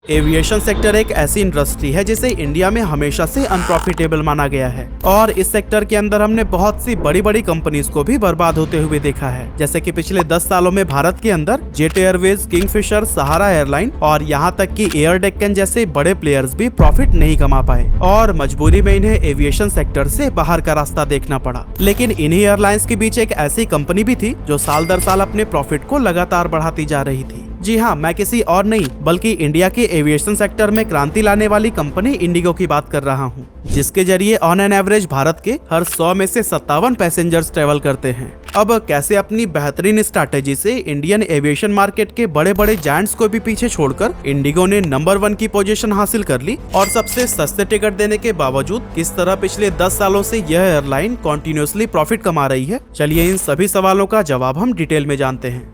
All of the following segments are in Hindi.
एविएशन सेक्टर एक ऐसी इंडस्ट्री है जिसे इंडिया में हमेशा से अनप्रॉफिटेबल माना गया है और इस सेक्टर के अंदर हमने बहुत सी बड़ी बड़ी कंपनीज को भी बर्बाद होते हुए देखा है। जैसे कि पिछले 10 सालों में भारत के अंदर जेट एयरवेज, किंगफिशर, सहारा एयरलाइन और यहाँ तक कि एयर डेक्कन जैसे बड़े प्लेयर्स भी प्रॉफिट नहीं कमा पाए और मजबूरी में इन्हें एविएशन सेक्टर से बाहर का रास्ता देखना पड़ा। लेकिन इन्हीं एयरलाइंस के बीच एक ऐसी कंपनी भी थी जो साल दर साल अपने प्रॉफिट को लगातार बढ़ाती जा रही थी। जी हाँ, मैं किसी और नहीं बल्कि इंडिया के एविएशन सेक्टर में क्रांति लाने वाली कंपनी इंडिगो की बात कर रहा हूँ, जिसके जरिए ऑन एन एवरेज भारत के हर 100 में से 57 पैसेंजर्स ट्रेवल करते हैं। अब कैसे अपनी बेहतरीन स्ट्रैटेजी से इंडियन एविएशन मार्केट के बड़े बड़े जायंट्स को भी पीछे छोड़कर इंडिगो ने नंबर 1 की पोजीशन हासिल कर ली और सबसे सस्ते टिकट देने के बावजूद किस तरह पिछले 10 सालों से यह एयरलाइन कंटिन्यूअसली प्रॉफिट कमा रही है, चलिए इन सभी सवालों का जवाब हम डिटेल में जानते हैं।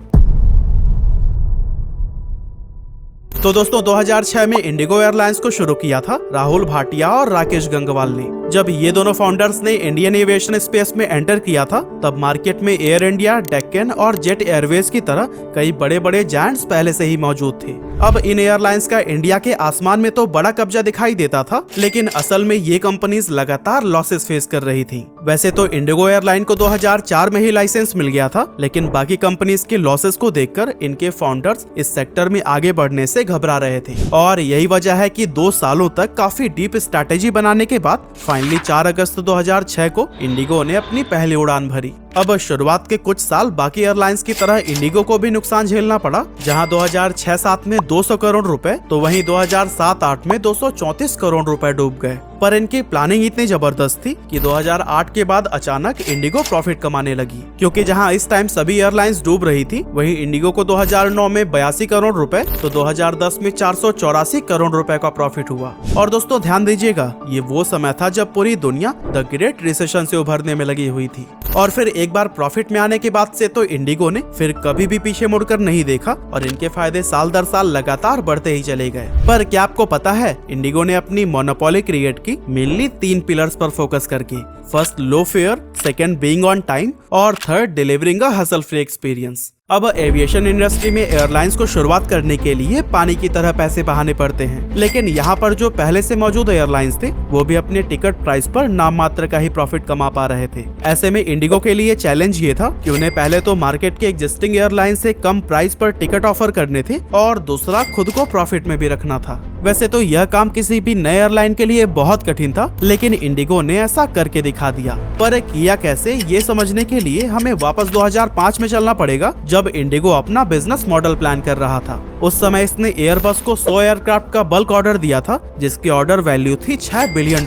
तो दोस्तों 2006 में इंडिगो एयरलाइंस को शुरू किया था राहुल भाटिया और राकेश गंगवाल ने। जब ये दोनों फाउंडर्स ने इंडियन एविएशन स्पेस में एंटर किया था तब मार्केट में एयर इंडिया, डेक्कन और जेट एयरवेज की तरह कई बड़े बड़े जायंट्स पहले से ही मौजूद थे। अब इन एयरलाइंस का इंडिया के आसमान में तो बड़ा कब्जा दिखाई देता था, लेकिन असल में ये कंपनीज लगातार लॉसेस फेस कर रही थी। वैसे तो इंडिगो एयरलाइन को 2004 में ही लाइसेंस मिल गया था, लेकिन बाकी कंपनीज के लॉसेस को देखकर इनके फाउंडर्स इस सेक्टर में आगे बढ़ने से घबरा रहे थे और यही वजह है कि 2 सालों तक काफी डीप स्ट्रैटेजी बनाने के बाद फाइनली 4 अगस्त 2006 को इंडिगो ने अपनी पहली उड़ान भरी। अब शुरुआत के कुछ साल बाकी एयरलाइंस की तरह इंडिगो को भी नुकसान झेलना पड़ा, जहां 2006-07 में 200 करोड़ रुपए तो वहीं 2007-08 में 234 करोड़ रुपए डूब गए। पर इनकी प्लानिंग इतनी जबरदस्त थी कि 2008 के बाद अचानक इंडिगो प्रॉफिट कमाने लगी, क्योंकि जहां इस टाइम सभी एयरलाइंस डूब रही थी वहीं इंडिगो को 2009 में 82 करोड़ रुपए तो 2010 में 484 करोड़ रुपए का प्रॉफिट हुआ। और दोस्तों ध्यान दीजिएगा, ये वो समय था जब पूरी दुनिया द ग्रेट रिसेशन से उभरने में लगी हुई थी। और फिर एक बार प्रॉफिट में आने के बाद से तो इंडिगो ने फिर कभी भी पीछे मुड़कर नहीं देखा और इनके फायदे साल दर साल लगातार बढ़ते ही चले गए। पर क्या आपको पता है, इंडिगो ने अपनी मोनोपोली क्रिएट की मेनली 3 पिलर्स पर फोकस करके। First, low fare, second, being on time और third, delivering a hassle free experience. अब एविएशन इंडस्ट्री में एयरलाइंस को शुरुआत करने के लिए पानी की तरह पैसे बहाने पड़ते हैं, लेकिन यहाँ पर जो पहले से मौजूद एयरलाइंस थे वो भी अपने टिकट प्राइस पर नाम मात्र का ही प्रॉफिट कमा पा रहे थे। ऐसे में इंडिगो के लिए चैलेंज ये था कि उन्हें पहले तो मार्केट के एग्जिस्टिंग एयरलाइन से कम प्राइस पर टिकट ऑफर करने थे और दूसरा खुद को प्रॉफिट में भी रखना था। वैसे तो यह काम किसी भी नए एयरलाइन के लिए बहुत कठिन था, लेकिन इंडिगो ने ऐसा करके दिखा दिया। पर किया कैसे, ये समझने के लिए हमें वापस 2005 में चलना पड़ेगा, जब इंडिगो अपना बिजनेस मॉडल प्लान कर रहा था। उस समय इसने एयरबस को 100 एयरक्राफ्ट का बल्क ऑर्डर दिया था, जिसकी ऑर्डर वैल्यू थी $6 बिलियन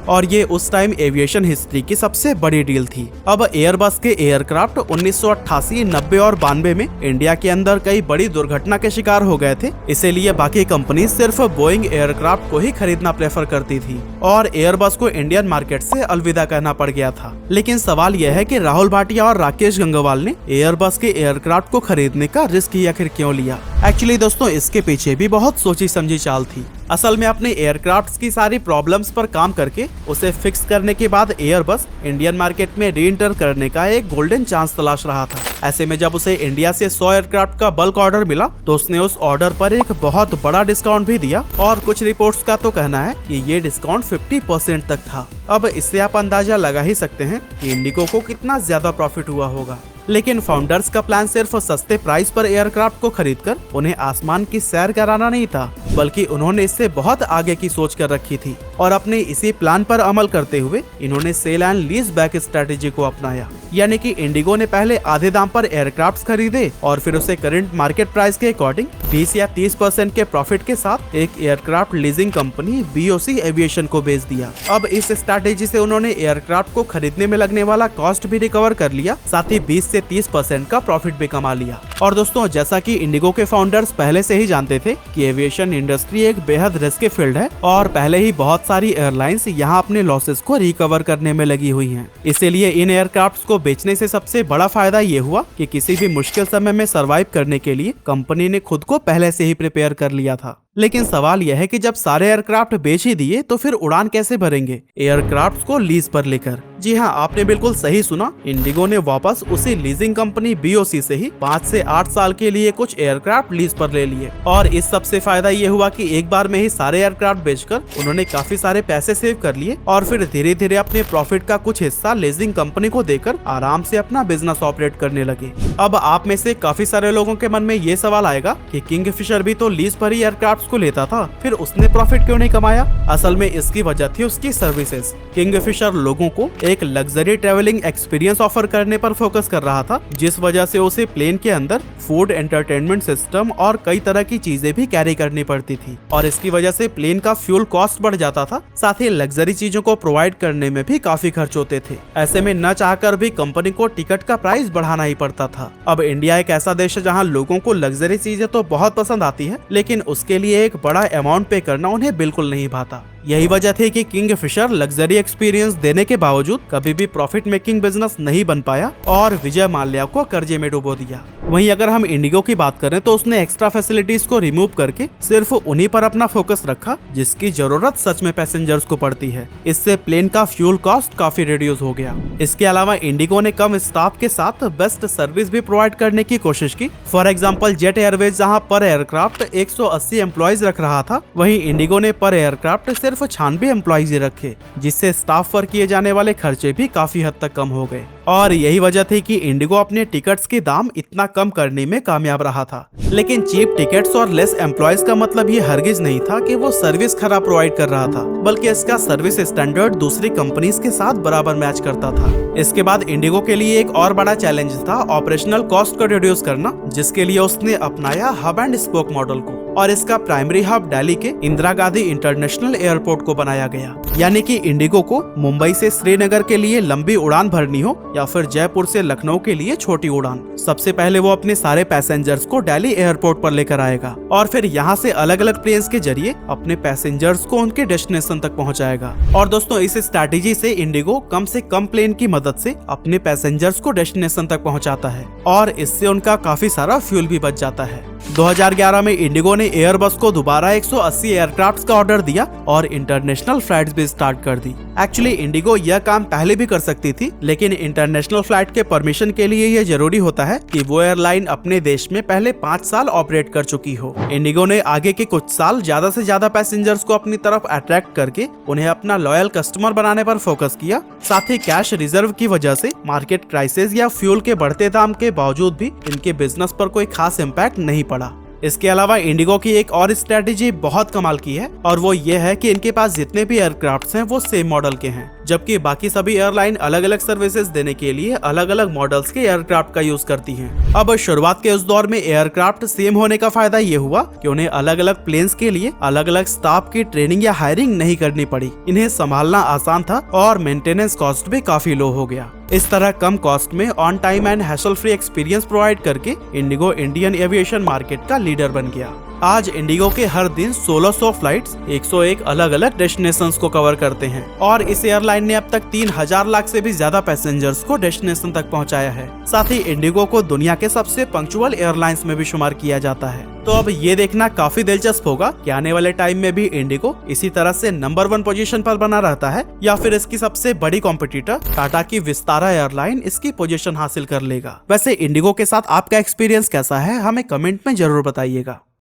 और ये उस टाइम एविएशन हिस्ट्री की सबसे बड़ी डील थी। अब एयरबस के एयरक्राफ्ट 1988, 90 और 92 में इंडिया के अंदर कई बड़ी दुर्घटना के शिकार हो गए थे, इसीलिए बाकी कंपनी सिर्फ बोइंग एयरक्राफ्ट को ही खरीदना प्रेफर करती थी और एयरबस को इंडियन मार्केट से अलविदा कहना पड़ गया था। लेकिन सवाल यह है कि राहुल भाटिया और राकेश गंगवाल ने एयरबस के एयरक्राफ्ट को खरीदने का रिस्क ही आखिर क्यों लिया? एक्चुअली दोस्तों इसके पीछे भी बहुत सोची समझी चाल थी। असल में अपने एयरक्राफ्ट्स की सारी प्रॉब्लम्स पर काम करके उसे फिक्स करने के बाद एयरबस इंडियन मार्केट में री एंटर करने का एक गोल्डन चांस तलाश रहा था। ऐसे में जब उसे इंडिया से 100 एयरक्राफ्ट का बल्क ऑर्डर मिला तो उसने उस ऑर्डर पर एक बहुत बड़ा डिस्काउंट भी दिया और कुछ रिपोर्ट्स का तो कहना है कि ये डिस्काउंट 50% तक था। अब इससे आप अंदाजा लगा ही सकते हैं कि इंडिगो को कितना ज्यादा प्रॉफिट हुआ होगा। लेकिन फाउंडर्स का प्लान सिर्फ सस्ते प्राइस पर एयरक्राफ्ट को खरीदकर उन्हें आसमान की सैर कराना नहीं था, बल्कि उन्होंने इससे बहुत आगे की सोच कर रखी थी और अपने इसी प्लान पर अमल करते हुए इन्होंने sale and lease back strategy को अपनाया। यानी कि इंडिगो ने पहले आधे दाम पर एयरक्राफ्ट खरीदे और फिर उसे करंट मार्केट प्राइस के अकॉर्डिंग 20 या 30% के प्रॉफिट के साथ एक aircraft leasing company BOC aviation को बेच दिया। अब इस स्ट्रैटेजी से उन्होंने एयरक्राफ्ट को खरीदने में लगने वाला कॉस्ट भी रिकवर कर लिया, साथ ही 20 से 30% का प्रॉफिट भी कमा लिया। और दोस्तों जैसा कि इंडिगो के फाउंडर्स पहले से ही जानते थे कि एविएशन इंडस्ट्री एक बेहद रिस्की फील्ड है और पहले ही बहुत सारी एयरलाइंस यहाँ अपने लॉसेस को रिकवर करने में लगी हुई हैं। इसीलिए इन एयरक्राफ्ट्स को बेचने से सबसे बड़ा फायदा ये हुआ कि किसी भी मुश्किल समय में सरवाइव करने के लिए कंपनी ने खुद को पहले से ही प्रिपेयर कर लिया था। लेकिन सवाल यह है कि जब सारे एयरक्राफ्ट बेच ही दिए तो फिर उड़ान कैसे भरेंगे एयरक्राफ्ट्स को लीज पर लेकर? जी हाँ, आपने बिल्कुल सही सुना। इंडिगो ने वापस उसी लीजिंग कंपनी BOC से ही 5 से 8 साल के लिए कुछ एयरक्राफ्ट लीज पर ले लिए और इस सबसे फायदा ये हुआ कि एक बार में ही सारे एयरक्राफ्ट बेचकर उन्होंने काफी सारे पैसे सेव कर लिए और फिर धीरे धीरे अपने प्रॉफिट का कुछ हिस्सा लीजिंग कंपनी को देकर आराम से अपना बिजनेस ऑपरेट करने लगे। अब आप में से काफी सारे लोगों के मन में ये सवाल आएगा कि किंगफिशर भी तो लीज पर ही एयरक्राफ्ट को लेता था, फिर उसने प्रॉफिट क्यों नहीं कमाया? असल में इसकी वजह थी उसकी सर्विसेज। किंगफिशर लोगों को एक लग्जरी ट्रेवलिंग एक्सपीरियंस ऑफर करने पर फोकस कर रहा था, जिस वजह से उसे प्लेन के अंदर फूड, एंटरटेनमेंट सिस्टम और कई तरह की चीजें भी कैरी करनी पड़ती थी और इसकी वजह से प्लेन का फ्यूल कॉस्ट बढ़ जाता था। साथ ही लग्जरी चीजों को प्रोवाइड करने में भी काफी खर्च होते थे। ऐसे में न चाहकर भी कंपनी को टिकट का प्राइस बढ़ाना ही पड़ता था। अब इंडिया एक ऐसा देश है जहां लोगों को लग्जरी चीजें तो बहुत पसंद आती है, लेकिन उसके लिए एक बड़ा अमाउंट पे करना उन्हें बिल्कुल नहीं भाता। यही वजह थी कि किंगफिशर लग्जरी एक्सपीरियंस देने के बावजूद कभी भी प्रॉफिट मेकिंग बिजनेस नहीं बन पाया और विजय माल्या को कर्जे में डुबो दिया। वहीं अगर हम इंडिगो की बात करें तो उसने एक्स्ट्रा फैसिलिटीज को रिमूव करके सिर्फ उन्हीं पर अपना फोकस रखा जिसकी जरूरत सच में पैसेंजर्स को पड़ती है। इससे प्लेन का फ्यूल कॉस्ट काफी रिड्यूस हो गया। इसके अलावा इंडिगो ने कम स्टाफ के साथ बेस्ट सर्विस भी प्रोवाइड करने की कोशिश की। फॉर एग्जाम्पल जेट एयरवेज जहाँ पर एयरक्राफ्ट 180 एम्प्लॉयज रख रहा था, वहीं इंडिगो ने पर एयरक्राफ्ट सिर्फ 96 एम्प्लॉयज रखे, जिससे स्टाफ पर किए जाने वाले खर्चे भी काफी हद तक कम हो गए। और यही वजह थी कि इंडिगो अपने टिकट्स के दाम इतना कम करने में कामयाब रहा था। लेकिन चीप टिकट्स और लेस एम्प्लॉयज का मतलब ये हरगिज नहीं था कि वो सर्विस खराब प्रोवाइड कर रहा था, बल्कि इसका सर्विस स्टैंडर्ड दूसरी कंपनीज के साथ बराबर मैच करता था। इसके बाद इंडिगो के लिए एक और बड़ा चैलेंज था ऑपरेशनल कॉस्ट को रिड्यूस करना, जिसके लिए उसने अपनाया हब एंड स्पोक मॉडल को और इसका प्राइमरी हब दिल्ली के इंदिरा गांधी इंटरनेशनल एयरपोर्ट को बनाया गया। यानी कि इंडिगो को मुंबई से श्रीनगर के लिए लंबी उड़ान भरनी हो या फिर जयपुर से लखनऊ के लिए छोटी उड़ान, सबसे पहले वो अपने सारे पैसेंजर्स को दिल्ली एयरपोर्ट पर लेकर आएगा और फिर यहाँ से अलग अलग प्लेन्स के जरिए अपने पैसेंजर्स को उनके डेस्टिनेशन तक पहुँचाएगा। और दोस्तों, इस स्ट्रैटेजी से इंडिगो कम से कम प्लेन की मदद से अपने पैसेंजर्स को डेस्टिनेशन तक पहुँचाता है और इससे उनका काफी सारा फ्यूल भी बच जाता है। 2011 में इंडिगो ने एयरबस को दोबारा 180 एयरक्राफ्ट का ऑर्डर दिया और इंटरनेशनल फ्लाइट्स भी स्टार्ट कर दी। एक्चुअली इंडिगो यह काम पहले भी कर सकती थी, लेकिन इंटरनेशनल फ्लाइट के परमिशन के लिए यह जरूरी होता है कि वो एयरलाइन अपने देश में पहले 5 साल ऑपरेट कर चुकी हो। इंडिगो ने आगे के कुछ साल ज्यादा से ज्यादा पैसेंजर्स को अपनी तरफ अट्रैक्ट करके उन्हें अपना लॉयल कस्टमर बनाने पर फोकस किया। साथ ही कैश रिजर्व की वजह से मार्केट क्राइसिस या फ्यूल के बढ़ते दाम के बावजूद भी इनके बिजनेस पर कोई खास इम्पैक्ट नहीं पड़ा। इसके अलावा इंडिगो की एक और स्ट्रेटेजी बहुत कमाल की है और वो ये है कि इनके पास जितने भी एयरक्राफ्ट्स हैं वो सेम मॉडल के हैं, जबकि बाकी सभी एयरलाइन अलग अलग सर्विसेज देने के लिए अलग अलग मॉडल्स के एयरक्राफ्ट का यूज करती हैं। अब शुरुआत के उस दौर में एयरक्राफ्ट सेम होने का फायदा ये हुआ कि उन्हें अलग अलग प्लेन्स के लिए अलग अलग स्टाफ की ट्रेनिंग या हायरिंग नहीं करनी पड़ी। इन्हें संभालना आसान था और मेंटेनेंस कॉस्ट भी काफी लो हो गया। इस तरह कम कॉस्ट में on time and hassle free experience provide करके इंडिगो इंडियन एविएशन मार्केट का लीडर बन गया। आज इंडिगो के हर दिन 1600 फ्लाइट्स 101 अलग अलग डेस्टिनेशंस को कवर करते हैं और इस एयरलाइन ने अब तक 3000 लाख से भी ज्यादा पैसेंजर्स को डेस्टिनेशन तक पहुंचाया है। साथ ही इंडिगो को दुनिया के सबसे पंक्चुअल एयरलाइंस में भी शुमार किया जाता है। तो अब ये देखना काफी दिलचस्प होगा कि आने वाले टाइम में भी इंडिगो इसी तरह से नंबर 1 पोजीशन पर बना रहता है या फिर इसकी सबसे बड़ी कॉम्पिटिटर टाटा की विस्तारा एयरलाइन इसकी पोजीशन हासिल कर लेगा। वैसे इंडिगो के साथ आपका एक्सपीरियंस कैसा है, हमें कमेंट में जरूर बताइएगा।